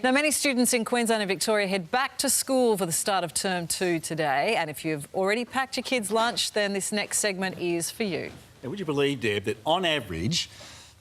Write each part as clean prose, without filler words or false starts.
Now, many students in Queensland and Victoria head back to school for the start of Term 2 today. And if you've already packed your kids' lunch, then this next segment is for you. Now, would you believe, Deb, that on average,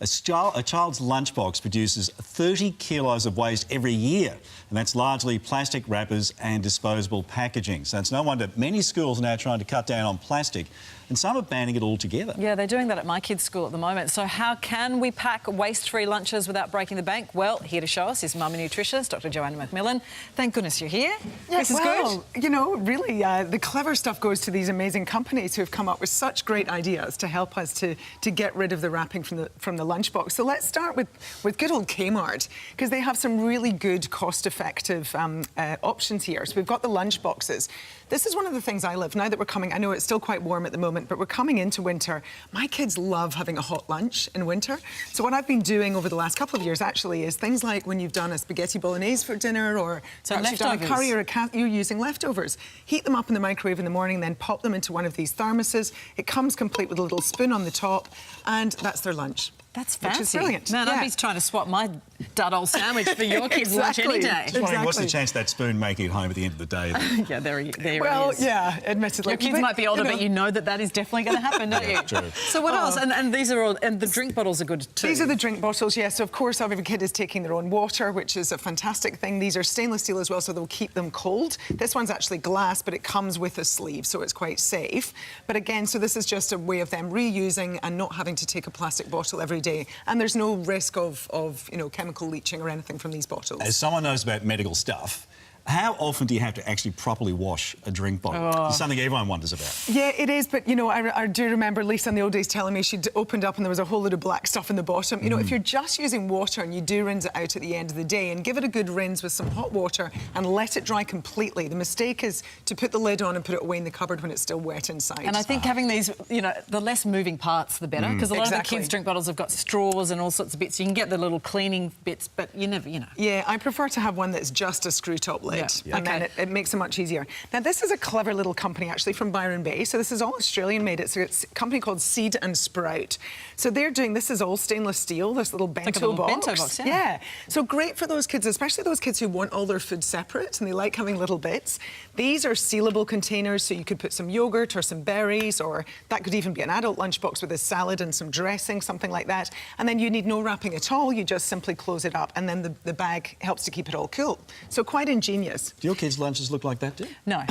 a child's lunchbox produces 30 kilos of waste every year, and that's largely plastic wrappers and disposable packaging. So it's no wonder many schools are now trying to cut down on plastic, and some are banning it altogether. Yeah, they're doing that at my kids' school at the moment. So how can we pack waste-free lunches without breaking the bank? Well, here to show us is mum and nutritionist Dr. Joanna McMillan. Thank goodness you're here. Yeah, this is well, good. You know, really, the clever stuff goes to these amazing companies who have come up with such great ideas to help us to get rid of the wrapping from the lunchbox. So let's start with good old Kmart, because they have some really good, cost-effective options here. So we've got the lunch boxes. This is one of the things I love now that we're coming. I know it's still quite warm at the moment, but we're coming into winter. My kids love having a hot lunch in winter. So what I've been doing over the last couple of years actually is things like when you've done a spaghetti bolognese for dinner, or so you've done a curry or you're using leftovers. Heat them up in the microwave in the morning, then pop them into one of these thermoses. It comes complete with a little spoon on the top, and that's their lunch. That's fancy. Which is brilliant. Man, I'd be trying to swap my dud-old sandwich for your kids' lunch any day. Just wondering, what's the chance of that spoon making it home at the end of the day? Yeah, there he is. Yeah, admittedly. Your kids might be older, but you know that is definitely going to happen, don't you? True. So what else? And these are all... And the drink bottles are good too. These are the drink bottles, yes. So of course, every kid is taking their own water, which is a fantastic thing. These are stainless steel as well, so they'll keep them cold. This one's actually glass, but it comes with a sleeve, so it's quite safe. But again, so this is just a way of them reusing and not having to take a plastic bottle every day. And there's no risk of you know, chemical leaching or anything from these bottles. As someone knows about medical stuff, how often do you have to actually properly wash a drink bottle? It's something everyone wonders about. Yeah, it is, but, you know, I do remember Lisa in the old days telling me she'd opened up and there was a whole load of black stuff in the bottom. You know, if you're just using water and you do rinse it out at the end of the day and give it a good rinse with some hot water and let it dry completely, the mistake is to put the lid on and put it away in the cupboard when it's still wet inside. And I think having these, you know, the less moving parts, the better, because a lot of the kids' drink bottles have got straws and all sorts of bits. You can get the little cleaning bits, but you never, you know. Yeah, I prefer to have one that's just a screw-top lid. Yeah. And then it makes it much easier. Now, this is a clever little company, actually, from Byron Bay. So this is all Australian-made. It's a company called Seed and Sprout. So they're doing... This is all stainless steel, this little bento box. Bento box, yeah. Yeah. So great for those kids, especially those kids who want all their food separate and they like having little bits. These are sealable containers, so you could put some yogurt or some berries, or that could even be an adult lunchbox with a salad and some dressing, something like that. And then you need no wrapping at all. You just simply close it up, and then the bag helps to keep it all cool. So quite ingenious. Do your kids' lunches look like that, too? No,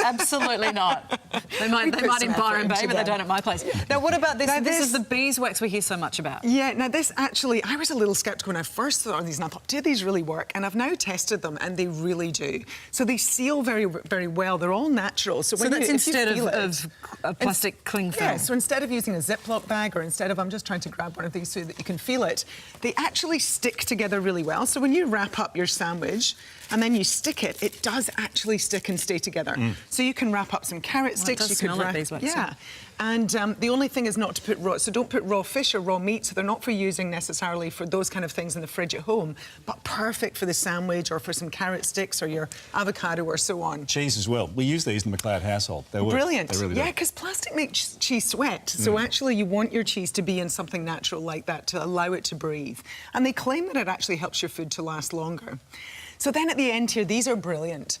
absolutely not. They might in Byron Bay, but they don't at my place. Now, what about this? This is the beeswax we hear so much about. Yeah, now this actually, I was a little sceptical when I first thought of these, and I thought, do these really work? And I've now tested them, and they really do. So they seal very, very well. They're all natural. So that's instead of a plastic cling film? Yeah, so instead of using a Ziploc bag, or instead of, I'm just trying to grab one of these so that you can feel it, they actually stick together really well. So when you wrap up your sandwich and then you stick it, it does actually stick and stay together. So you can wrap up some carrot sticks. You could wrap beeswax. Yeah. And the only thing is not to put raw, so don't put raw fish or raw meat, so they're not for using necessarily for those kind of things in the fridge at home, but perfect for the sandwich or for some carrot sticks or your avocado or so on. Cheese as well. We use these in the McLeod household. They work. Brilliant. They really do. Yeah, because plastic makes cheese sweat, so actually you want your cheese to be in something natural like that to allow it to breathe. And they claim that it actually helps your food to last longer. So then at the end here, these are brilliant.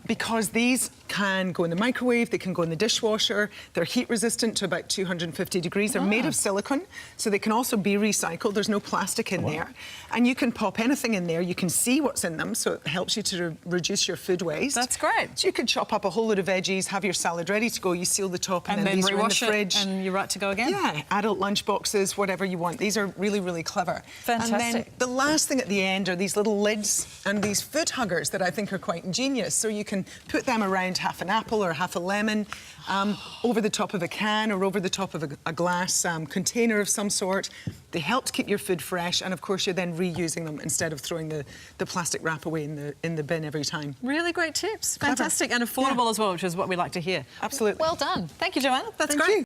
Because these can go in the microwave, they can go in the dishwasher, they're heat resistant to about 250 degrees, they're made of silicone, so they can also be recycled, there's no plastic in there, and you can pop anything in there, you can see what's in them, so it helps you to reduce your food waste. That's great. So you could chop up a whole load of veggies, have your salad ready to go, you seal the top, and then these are in the fridge. And you're right to go again? Yeah, adult lunch boxes, whatever you want. These are really, really clever. Fantastic. And then the last thing at the end are these little lids and these food huggers that I think are quite ingenious. So you can put them around half an apple or half a lemon, over the top of a can or over the top of a glass container of some sort. They help to keep your food fresh, and of course you're then reusing them instead of throwing the plastic wrap away in the bin every time. Really great tips. Fantastic. And affordable as well, which is what we like to hear. Absolutely. Well done. Thank you, Joanna. That's Thank great. you.